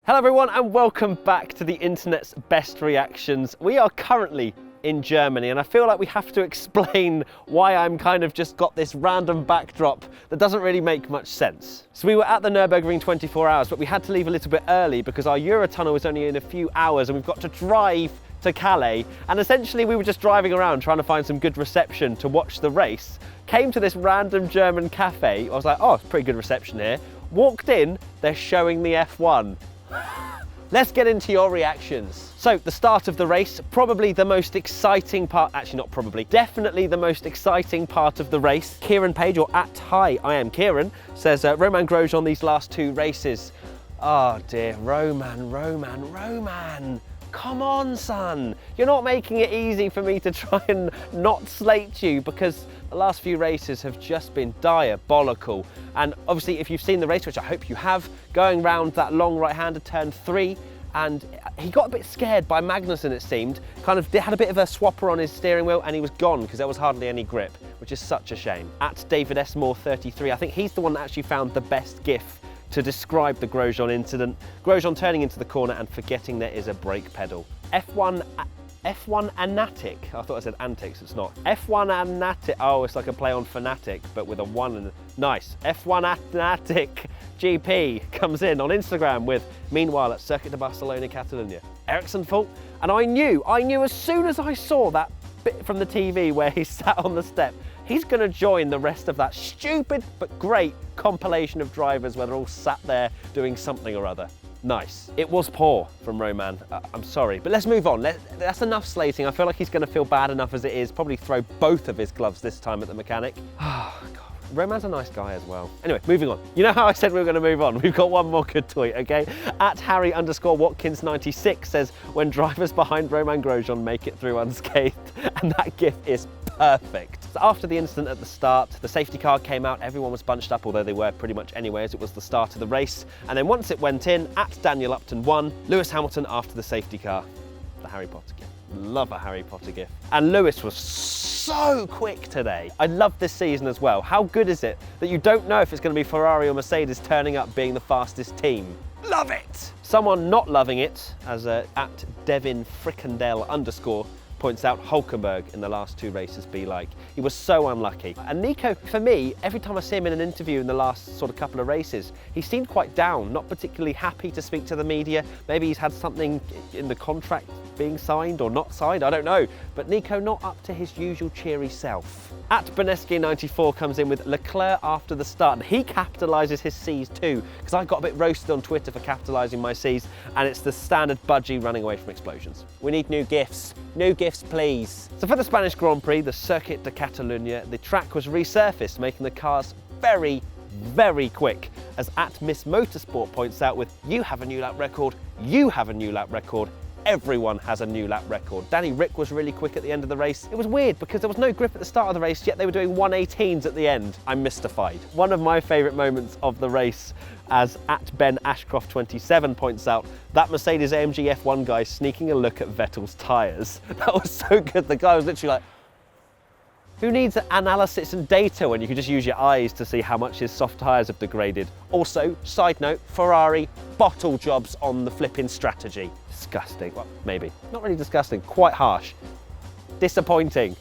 Hello everyone and welcome back to the internet's best reactions. We are currently in Germany and I feel like we have to explain why I'm kind of just got this random backdrop that doesn't really make much sense. So we were at the Nürburgring 24 hours, but we had to leave a little bit early because our Eurotunnel was only in a few hours and we've got to drive to Calais, and essentially we were just driving around trying to find some good reception to watch the race. Came to this random German cafe. I was like, oh, it's pretty good reception here. Walked in, they're showing the F1. Let's get into your reactions. So the start of the race, probably the most exciting part, actually not probably, definitely the most exciting part of the race. Kieran Page, or @hi, I am Kieran, says Romain Grosjean these last two races. Oh dear, Romain. Come on, son. You're not making it easy for me to try and not slate you because the last few races have just been diabolical. And obviously, if you've seen the race, which I hope you have, going round that long right-hander turn 3, and he got a bit scared by Magnussen, it seemed. Kind of had a bit of a swapper on his steering wheel and he was gone because there was hardly any grip, which is such a shame. David S. Moore 33, I think he's the one that actually found the best GIF to describe the Grosjean incident. Grosjean turning into the corner and forgetting there is a brake pedal. F1 Anatic. I thought I said antics, it's not. F1 Anatic. Oh, it's like a play on fanatic, but with a 1 and nice. F1 Anatic GP comes in on Instagram with, meanwhile at Circuit de Barcelona, Catalonia. Ericsson fault. And I knew as soon as I saw that bit from the TV where he sat on the step, he's going to join the rest of that stupid but great compilation of drivers where they're all sat there doing something or other. Nice. It was poor from Romain. I'm sorry, but let's move on. That's enough slating. I feel like he's going to feel bad enough as it is. Probably throw both of his gloves this time at the mechanic. Oh, God. Romain's a nice guy as well. Anyway, moving on. You know how I said we were going to move on? We've got one more good tweet, okay? @Harry_Watkins96 says, when drivers behind Romain Grosjean make it through unscathed, and that GIF is perfect. So after the incident at the start, the safety car came out, everyone was bunched up, although they were pretty much anyway, as it was the start of the race. And then once it went in, @DanielUpton1, Lewis Hamilton after the safety car. The Harry Potter GIF. Love a Harry Potter GIF. And Lewis was so quick today. I love this season as well. How good is it that you don't know if it's going to be Ferrari or Mercedes turning up being the fastest team? Love it! Someone not loving it, as @DevinFrickendale_ points out, Hulkenberg in the last two races be like. He was so unlucky. And Nico, for me, every time I see him in an interview in the last sort of couple of races, he seemed quite down, not particularly happy to speak to the media. Maybe he's had something in the contract being signed or not signed, I don't know. But Nico not up to his usual cheery self. @Beneski94 comes in with Leclerc after the start, and he capitalises his C's too, because I got a bit roasted on Twitter for capitalising my C's, and it's the standard budgie running away from explosions. We need new GIFs. New GIFs, please. So for the Spanish Grand Prix, the Circuit de Catalunya, the track was resurfaced, making the cars very, very quick. As @Miss Motorsport points out with, you have a new lap record, you have a new lap record, everyone has a new lap record. Danny Rick was really quick at the end of the race. It was weird because there was no grip at the start of the race, yet they were doing 118s at the end. I'm mystified. One of my favourite moments of the race, as @BenAshcroft27 points out, that Mercedes AMG F1 guy sneaking a look at Vettel's tyres. That was so good. The guy was literally like, who needs analysis and data when you can just use your eyes to see how much his soft tyres have degraded? Also, side note, Ferrari, bottle jobs on the flipping strategy. Disgusting. Well, maybe. Not really disgusting, quite harsh. Disappointing.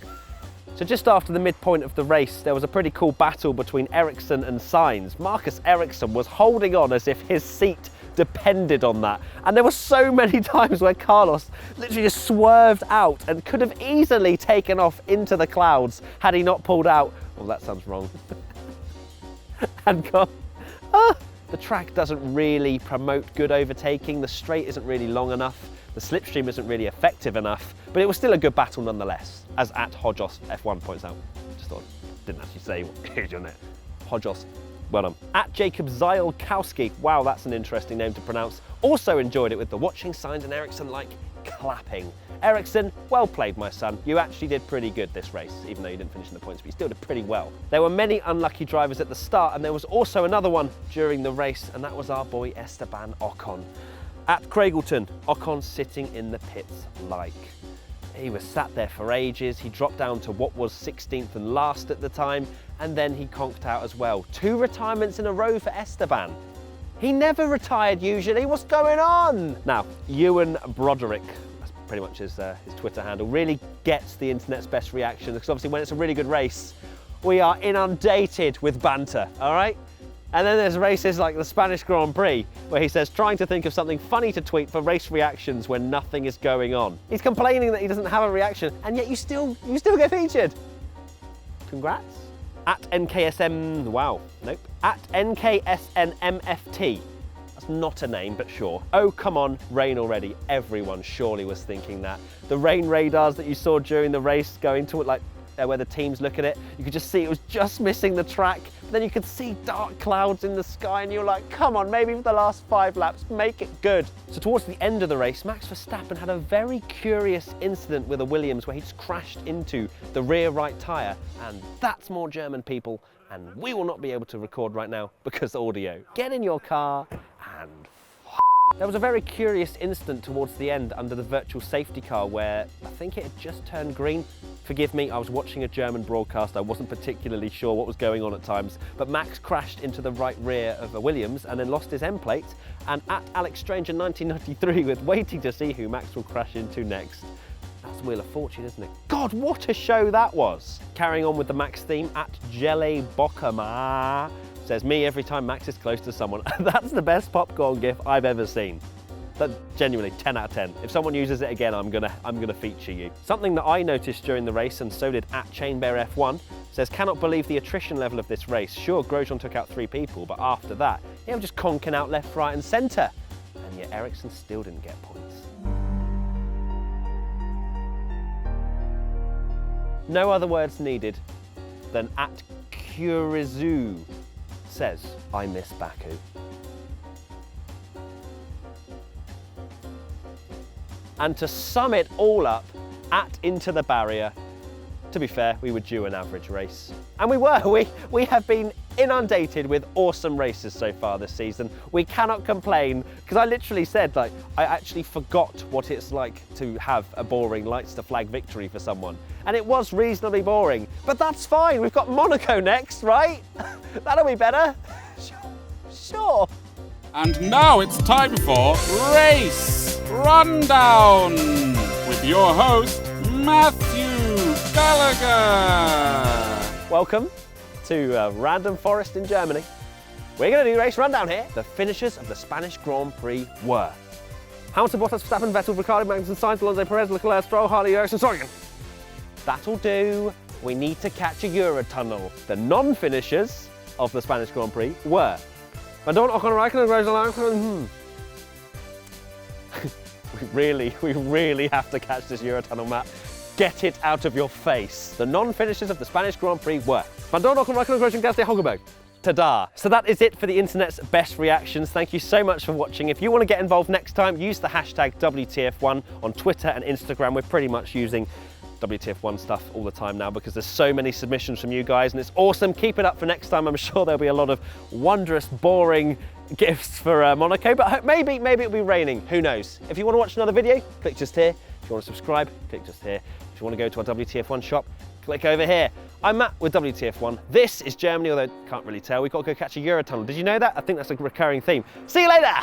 So just after the midpoint of the race, there was a pretty cool battle between Ericsson and Sainz. Marcus Ericsson was holding on as if his seat depended on that. And there were so many times where Carlos literally just swerved out and could have easily taken off into the clouds had he not pulled out. Well, that sounds wrong. And gone, The track doesn't really promote good overtaking. The straight isn't really long enough. The slipstream isn't really effective enough, but it was still a good battle nonetheless, as @Hodgos F1 points out. Just thought, didn't actually say here's your net. Hodgos, well done. @Jacob Zielkowski, wow, that's an interesting name to pronounce. Also enjoyed it with the watching signs and Ericsson like clapping. Ericsson, well played, my son. You actually did pretty good this race, even though you didn't finish in the points, but you still did pretty well. There were many unlucky drivers at the start, and there was also another one during the race, and that was our boy Esteban Ocon. @Craigleton, Ocon sitting in the pits like. He was sat there for ages. He dropped down to what was 16th and last at the time, and then he conked out as well. 2 retirements in a row for Esteban. He never retired usually. What's going on? Now, Ewan Broderick, that's pretty much his Twitter handle, really gets the internet's best reaction, because obviously when it's a really good race, we are inundated with banter, all right? And then there's races like the Spanish Grand Prix, where he says, trying to think of something funny to tweet for race reactions when nothing is going on. He's complaining that he doesn't have a reaction, and yet you still get featured. Congrats. At NKSM, wow, nope. At NKSNMFT. That's not a name, but sure. Oh, come on, rain already. Everyone surely was thinking that. The rain radars that you saw during the race going to like where the teams look at it, you could just see it was just missing the track. But then you could see dark clouds in the sky and you're like, come on, maybe for the last 5 laps, make it good. So towards the end of the race, Max Verstappen had a very curious incident with a Williams where he just crashed into the rear right tyre, and that's more German people, and we will not be able to record right now because audio. Get in your car and there was a very curious incident towards the end under the virtual safety car where I think it had just turned green. Forgive me, I was watching a German broadcast, I wasn't particularly sure what was going on at times, but Max crashed into the right rear of a Williams and then lost his end plate, and at Alex Stranger 1993 with waiting to see who Max will crash into next. That's Wheel of Fortune, isn't it? God, what a show that was! Carrying on with the Max theme, at Jelle Bokama says, me every time Max is close to someone. That's the best popcorn gif I've ever seen. That genuinely 10 out of 10. If someone uses it again, I'm gonna feature you. Something that I noticed during the race, and so did at Chainbear F1, says, cannot believe the attrition level of this race. Sure, Grosjean took out 3 people, but after that, they were just conking out left, right, and centre. And yet Ericsson still didn't get points. No other words needed than at Kurizu says, I miss Baku. And to sum it all up, at Into the Barrier, to be fair, we were due an average race. And we were, we have been inundated with awesome races so far this season. We cannot complain, because I literally said, like, I actually forgot what it's like to have a boring lights to flag victory for someone. And it was reasonably boring, but that's fine. We've got Monaco next, right? That'll be better. Sure. And now it's time for Race Rundown with your host, Matthew Gallagher. Welcome to Random Forest in Germany. We're going to do Race Rundown here. The finishers of the Spanish Grand Prix were Hamilton, Bottas, Verstappen, Vettel, Ricciardo, Magnussen, Sainz, Alonso, Perez, Leclerc, Stroll, Harley, Ericsson, Sorgen. That'll do. We need to catch a Eurotunnel. The non-finishers of the Spanish Grand Prix were Van Dorn, Ocon, Raikkonen, Grosjean. We really have to catch this Eurotunnel map. Get it out of your face. The non-finishers of the Spanish Grand Prix were Van Dorn, Ocon, Raikkonen, Grosjean, Gasly, Hulkenberg. Ta-da! So that is it for the internet's best reactions. Thank you so much for watching. If you want to get involved next time, use the hashtag WTF1 on Twitter and Instagram. We're pretty much using WTF1 stuff all the time now because there's so many submissions from you guys and it's awesome. Keep it up for next time. I'm sure there'll be a lot of wondrous, boring gifts for Monaco, but maybe it'll be raining. Who knows? If you want to watch another video, click just here. If you want to subscribe, click just here. If you want to go to our WTF1 shop, click over here. I'm Matt with WTF1. This is Germany, although can't really tell. We've got to go catch a Eurotunnel. Did you know that? I think that's a recurring theme. See you later!